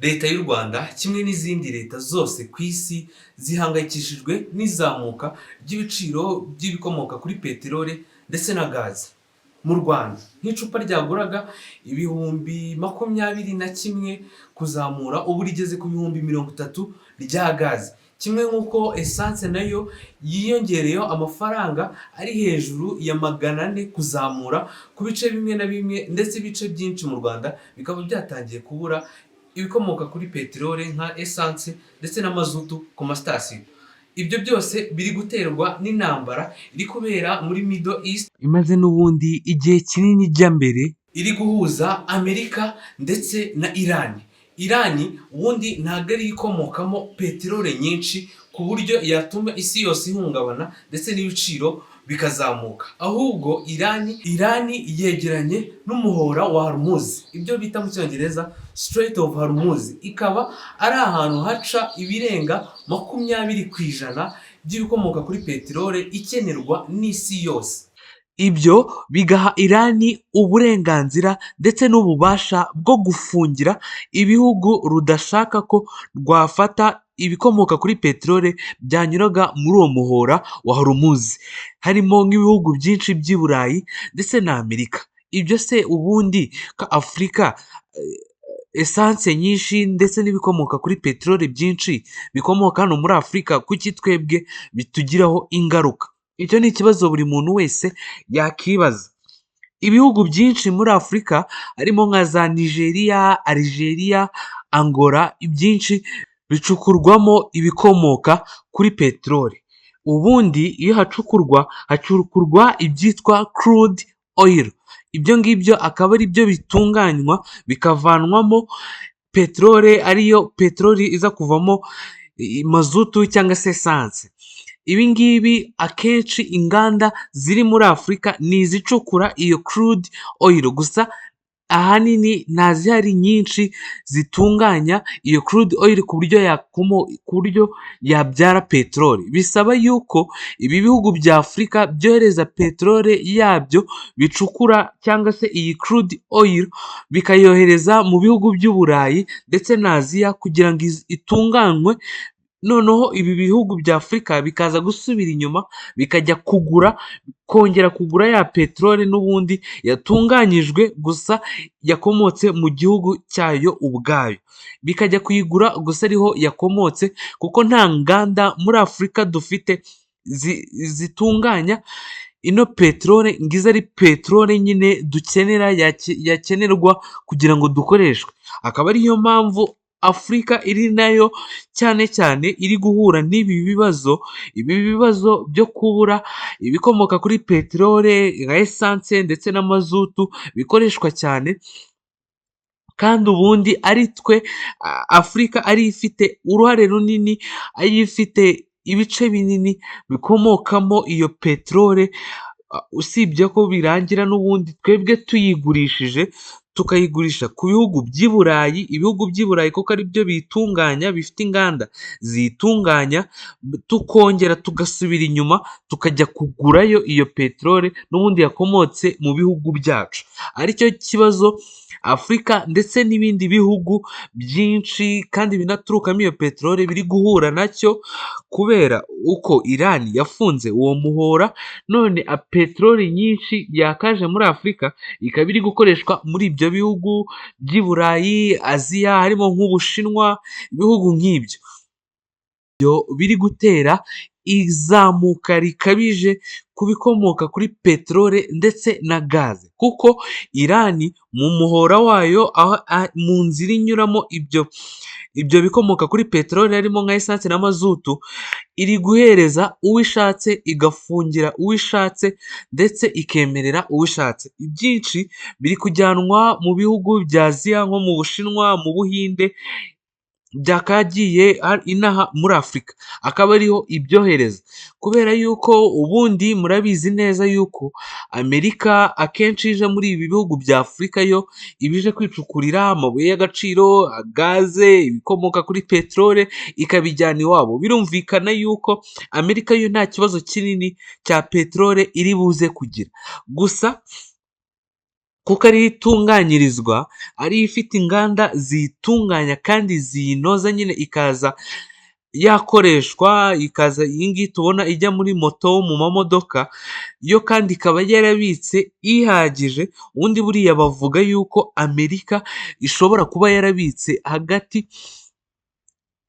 Leta y'u Rwanda kimwe n'izindi leta zose ku isi zihangayikishijwe n'izamuka ry'ibiciro by'ibikomoka kuri peteroli ndetse na gazi. Mu Rwanda nk'icupa ryaguraga ibihumbi 21 kuzamura ubu rigeze ku bihumbi 30 rya gazi. Kimwe nk'uko esanse nayo yiyongereyeho amafaranga ari hejuru ya 400 kuzamura ku bice bimwe na bimwe, ndetse ibice byinshi mu Rwanda bikaba byatangiye kubura ibikomoka kuri peteroli nka esanse ndetse na mazutu ku masitasiyo. Ibyo byose biri guterwa n'intambara iri kubera muri Middle East imaze n'ubundi igihe kinini ijya mbere, iri guhuza Amerika ndetse na Irani. Irani ubundi ntabwo ari ikomokamo peteroli nyinshi ku buryo yatuma isi yose ihungabana ndetse n'ibiciro bikazamuka, ahubwo Irani yegeranye n'umuhora wa Hormuz, ibyo bita mu cyongereza Strait of Hormuz, ikaba ari ahantu haca ibirenga 20% by'ibikomoka kuri peteroli ikenerwa n'isi yose. Ibyo bigaha Irani uburenganzira ndetse n'ububasha bwo gufungira ibihugu rudashaka ko rwafata ibikomoka kuri peteroli byanyuraga muri uwo muhora wa Hormuz, harimo nk'ibihugu byinshi by'i Burayi ndetse na Amerika. Ibyo se ubundi ka Afurika esanse nyinshi ndetse n'ibikomoka kuri peteroli byinshi bikomoka hano muri Afurika, kuki twebwe bitugiraho ingaruka? Icyo ni ikibazo buri muntu wese yakibaza. Ibihugu byinshi muri Afurika harimo nka za Nigeria, Algeria, Angola, ibyinshi bicukurwamo ibikomoka kuri peteroli. Ubundi iyo hacukurwa ibyitwa crude oil. Ibyo ngibyo akaba ari byo bitunganywa bikavanwamo peteroli, ariyo peteroli iza kuvamo mazutu cyangwa se esanse. Ibi ngibi akenshi inganda ziri muri Afurika ni izicukura iyo crude oil gusa, ahanini nta zihari nyinshi zitunganya iyo crude oil ku buryo yabyara peteroli. Bisaba yuko ibi bihugu bya Afurika byohereza peteroli yabyo bicukura cyangwa se iyi crude oil bikayohereza mu bihugu by'u Burayi ndetse na Aziya kugira ngo itunganywe. Noneho ibi bihugu bya Afurika bikaza gusubira inyuma bikajya kongera kugura ya peteroli n'ubundi yatunganyijwe gusa yakomotse mu gihugu cyayo ubwayo, bikajya kuyigura gusa ariho yakomotse, kuko nta nganda muri Afurika dufite zitunganya ino peteroli ngo ize ari peteroli nyine dukenera, yakenerwa kugira ngo dukoreshwe. Akaba ariyo mpamvu Afurika iri nayo cyane cyane iri guhura n'ibi bibazo byo kubura ibikomoka kuri peteroli nka esanse ndetse na mazutu bikoreshwa cyane, kandi ubundi ari twe Afurika ari ifite uruhare runini, ari ifite ibice binini bikomokamo iyo peteroli. Usibye ko birangira n'ubundi twebwe tuyigurishije tukayigurisha ku bihugu by'i Burayi, ibihugu by'i Burayi kuko ari byo bitunganya, bifite inganda ziyitunganya, tukongera tugasubira inyuma tukajya kugurayo iyo peteroli n'ubundi yakomotse mu bihugu byacu. Aricyo kibazo Afurika ndetse n'ibindi bihugu byinshi kandi binaturukamo iyo peteroli biri guhura nacyo, kubera uko Irani yafunze uwo muhora, none peteroli nyinshi yakaje muri Afurika ikaba iri gukoreshwa muri ibyo bihugu by'i Burayi, Aziya, harimo nk'Ubushinwa, ibihugu nk'ibyo biri gutera izamuka rikabije ku bikomoka kuri peteroli ndetse na gaze, kuko Irani mu muhora wayo mu nzira inyuramo ibyo bikomoka kuri peteroli harimo nka esanse na mazutu, iri guhereza uwo ishatse, igafungira uwo ishatse ndetse ikemerera uwo ishatse. Ibyinshi biri kujyanwa mu bihugu bya Aziya nko mu Bushinwa, mu Buhinde, byakagiye inaha muri Afurika akaba ariho ibyohereza, kubera yuko ubundi murabizi neza yuko Amerika akenshi ije muri ibi bihugu bya Afurika yo ibije kwicukurira amabuye y'agaciro, gaze, ibikomoka kuri peteroli ikabijyana iwabo. Birumvikana yuko Amerika yo nta kibazo kinini cya peteroli iri buze kugira, gusa kuko ariyo itunganyirizwa, ariyo ifite inganda ziyitunganya kandi ziyinoza nyine ikaza yakoreshwa, ikaza iyi ngiyi tubona ijya muri moto mu mamodoka, yo kandi ikaba yarabitse ihagije. Ubundi buriya bavuga yuko Amerika ishobora kuba yarabitse hagati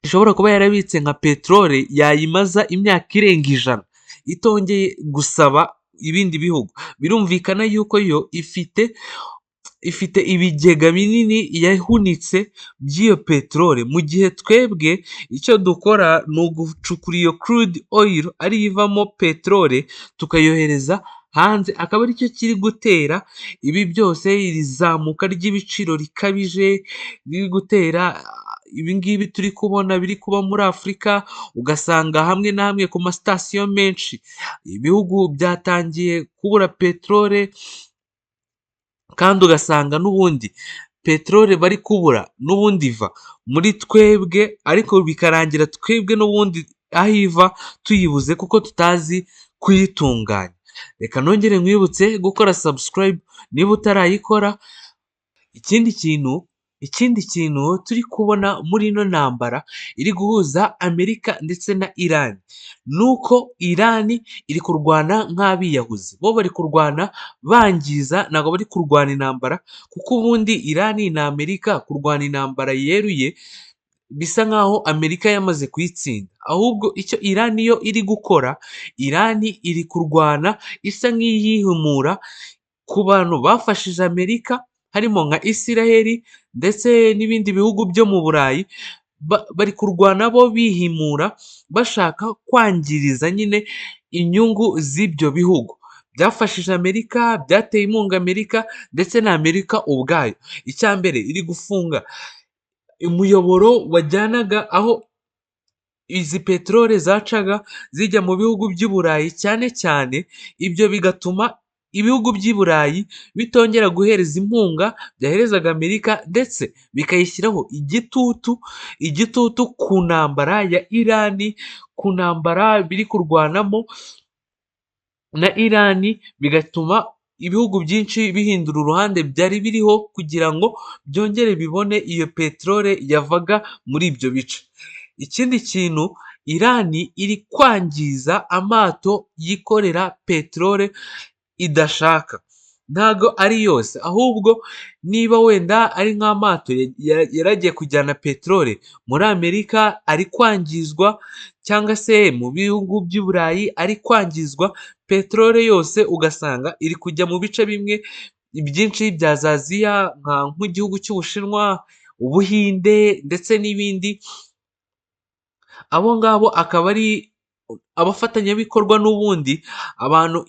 ishobora kuba yarabitse nka peteroli yayimaza imyaka irenga 100 itongeye gusaba ibindi bihugu. Birumvikana yuko yo ifite ibigega binini yahunitse by'iyo peteroli, mu gihe twebwe icyo dukora ni ugucukura iyo crude oil ariyo ivamo peteroli tukayohereza hanze, akaba aricyo kiri gutera ibi byose, iri zamuka ry'ibiciro rikabije riri gutera ibi ngibi turi kubona biri kuba muri Afurika. Ugasanga hamwe na hamwe ku masitasiyo menshi ibihugu byatangiye kubura peteroli, kandi ugasanga n'ubundi peteroli bari kubura n'ubundi iva muri twebwe, ariko bikarangira twebwe n'ubundi aho iva tuyibuze kuko tutazi kuyitunganya. Reka nongere nkwibutse gukora subscribe niba utarayikora. Ikindi kintu turi kubona muri ino ntambara iri guhuza Amerika ndetse na Iran, nuko Iran iri kurwana nk'abiyahuzi. Bo bari kurwana bangiza, ntabwo bari kurwana intambara, kuko ubundi Iran na Amerika kurwana intambara yeruye bisa nkaho Amerika yamaze kuyitsinda. Ahubwo icyo Iran yo iri gukora, Iran iri kurwana isa nk'iyihumura ku bantu bafashije Amerika, harimo nka Isiraheli ndetse n'ibindi bihugu byo mu Burayi. Bari kurwana bo bihimura, bashaka kwangiriza nyine inyungu z'ibyo bihugu byafashije Amerika, byateye inkunga Amerika ndetse na Amerika ubwayo. Icya mbere, iri gufunga umuyoboro wajyanaga aho izi peteroli zacaga zijya mu bihugu by'i Burayi cyane cyane. Ibyo bigatuma ibihugu by'i Burayi bitongera guhereza inkunga byaherezaga Amerika, ndetse bikayishyiraho igitutu ku ntambara ya Iran, ku ntambara biri kurwanamo na Iran, bigatuma ibihugu byinshi bihindura uruhande byari biriho kugira ngo byongere bibone iyo peteroli yavaga muri ibyo bice. Ikindi kintu, Iran iri kwangiza amato yikorera peteroli idashaka. Ntago ari yose, ahubwo niba wenda ari nk'amato yaragiye kujyana peteroli muri Amerika ari kwangizwa, cyangwa se mu bihugu by'i Burayi ari kwangizwa, peteroli yose ugasanga iri kujya mu bice bimwe byinshi bya Aziya, nk'igihugu cy'Ubushinwa, Ubuhinde ndetse n'ibindi. Abo ngabo akaba ari abafatanyabikorwa n'ubundi abantu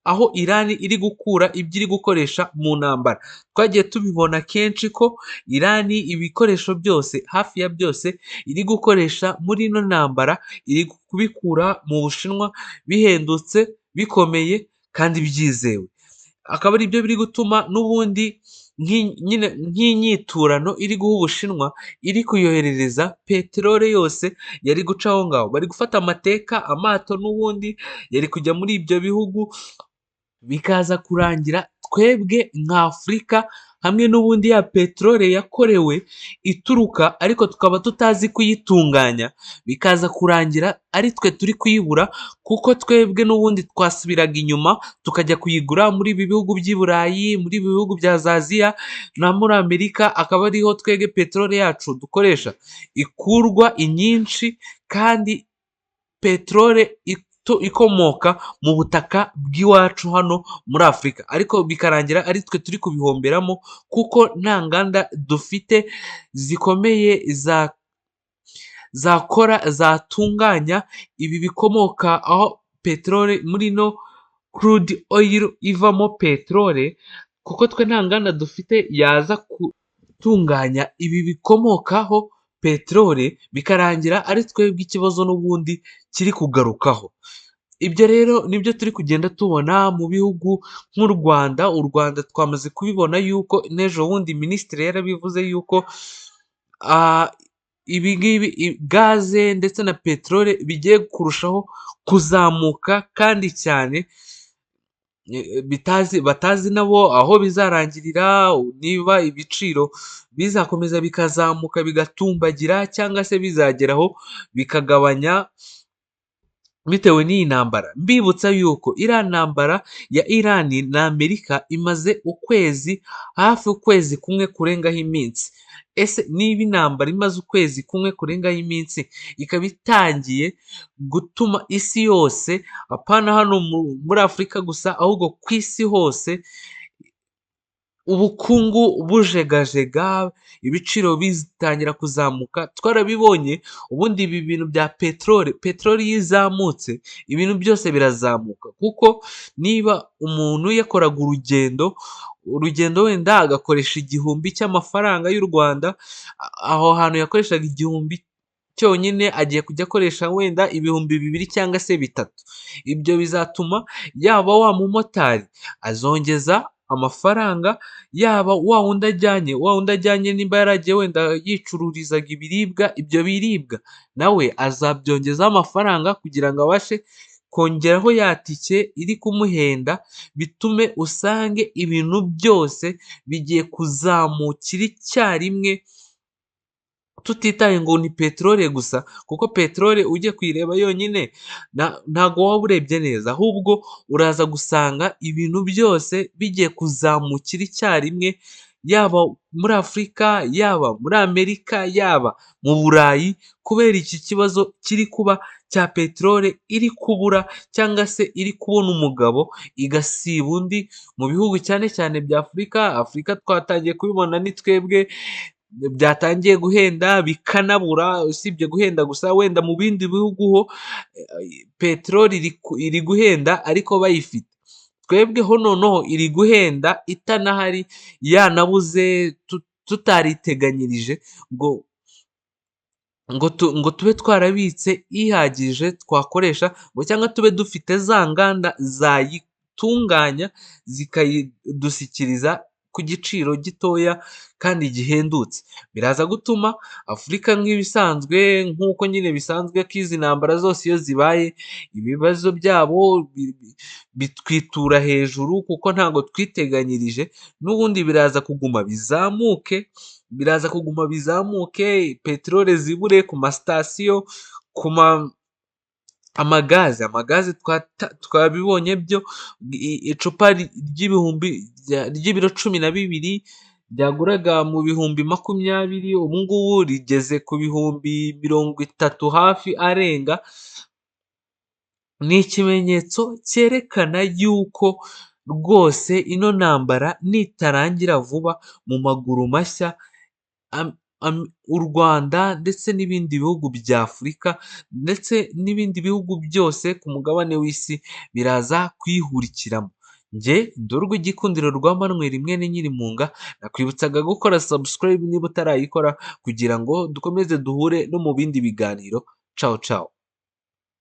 aho Iran iri gukura ibyo iri gukoresha mu ntambara. Twagiye tubibona kenshi ko Iran ibikoresho byose, hafi ya byose iri gukoresha muri ino ntambara, iri kubikura mu Bushinwa bihendutse, bikomeye kandi byizewe. Akaba ari byo biri gutuma n'ubundi nk'inyiturano iri guha Ubushinwa, iri kuyoherereza peteroli yose yari guca aho ngaho. Bari gufata amateka, amato n'ubundi yari kujya muri ibyo bihugu, bikaza kurangira twebwe nka Afurika hamwe n'ubundi ya peteroli yakorewe ituruka, ariko tukaba tutazi kuyitunganya, bikaza kurangira ari twe turi kuyibura, kuko twebwe n'ubundi twasubiraga inyuma tukajya kuyigura muri ibi bihugu by'i Burayi, muri ibi bihugu bya Aziya na muri Amerika. Akaba ariho twebwe peteroli yacu dukoresha ikurwa inyinshi, kandi peteroli ikomoka mu butaka bw'iwacu hano muri Afurika, ariko bikarangira ari twe turi kubihomberamo, kuko nta nganda dufite zikomeye zatunganya ibi bikomoka aho peteroli, muri no crude oil ivamo peteroli, kuko twe nta nganda dufite yaza gutunganya ibi bikomokaho peteroli, bikarangira ari twebwe ikibazo n'ubundi kiri kugarukaho. Ibyo rero nibyo turi kugenda tubona mu bihugu nk'u Rwanda. U Rwanda twamaze kubibona yuko n'ejo bundi minisitiri yarabivuze yuko ibi ngibi gaze ndetse na peteroli bigiye kurushaho kuzamuka kandi cyane, batazi nabo aho bizarangirira, niba ibiciro bizakomeza bikazamuka bigatumbagira cyangwa se bizageraho bikagabanya bitewe n'iyi ntambara. Mbibutsa yuko iriya ntambara ya Irani na Amerika imaze hafi ukwezi kumwe kurengaho iminsi. Ese niba intambara imaze ukwezi kumwe kurengaho iminsi, ikaba itangiye gutuma isi yose, apana hano muri Afurika gusa, ahubwo ku isi hose ubukungu bujegajega, ibiciro bitangira kuzamuka. Twarabibonye ubundi ibi bintu bya peteroli iyo izamutse ibintu byose birazamuka, kuko niba umuntu yakoraga urugendo wenda agakoresha 1,000 cy'amafaranga y'u Rwanda, aho hantu yakoreshaga 1,000 cyonyine agiye kujya akoresha wenda 2,000 cyangwa se 3. Ibyo bizatuma yaba wa mumotari azongeza amafaranga, yaba wa wundi ajyanye nimba yaragiye wenda yicururizaga ibiribwa, ibyo biribwa nawe azabyongezaho amafaranga kugira ngo abashe kongeraho ya tike iri kumuhenda, bitume usange ibintu byose bigiye kuzamukira icyarimwe, tutitaye ngo ni peteroli gusa, kuko peteroli ujye kuyireba yonyine ntago waba urebye neza, ahubwo uraza gusanga ibintu byose bigiye kuzamukira icyarimwe, yaba muri Afurika, yaba muri Amerika, yaba mu Burayi, kubera iki kibazo kiri kuba cya peteroli iri kubura cyangwa se iri kubona umugabo igasiba undi mu bihugu cyane cyane bya Afurika twatangiye kubibona ni twebwe byatangiye guhenda bikanabura. Usibye guhenda gusa, wenda mu bindi bihugu ho peteroli iri guhenda ariko bayifite, twebweho noneho iri guhenda itanahari, yanabuze, tutariteganyirije ngo tube twarabitse ihagije twakoresha, ngo cyangwa tube dufite za nganda zayitunganya zikayidushyikiriza ku giciro gitoya kandi gihendutse. Biraza gutuma Afurika nk'ibisanzwe, nk'uko nyine bisanzwe ko izi ntambara zose iyo zibaye, ibibazo byabo bitwitura hejuru kuko ntabwo twiteganyirije, n'ubundi biraza kuguma bizamuke, peteroli zibure ku masitasiyo, amagaze twabibonye byo, icupa ry'ibiro 12 ryaguraga mu bihumbi 20, ubu ngubu rigeze ku bihumbi 30 hafi arenga. Ni ikimenyetso cyerekana yuko rwose ino ntambara nitarangira vuba mu maguru mashya, u Rwanda ndetse n'ibindi bihugu bya Afurika ndetse n'ibindi bihugu byose ku mugabane w'isi biraza kwihurikiramo. Njye ndorwa igikundiro rwa Manuel mwene Nyirimpunga, nakwibutsaga gukora subscribe niba utarayikora, kugira ngo dukomeze duhure no mu bindi biganiro. Ciao ciao.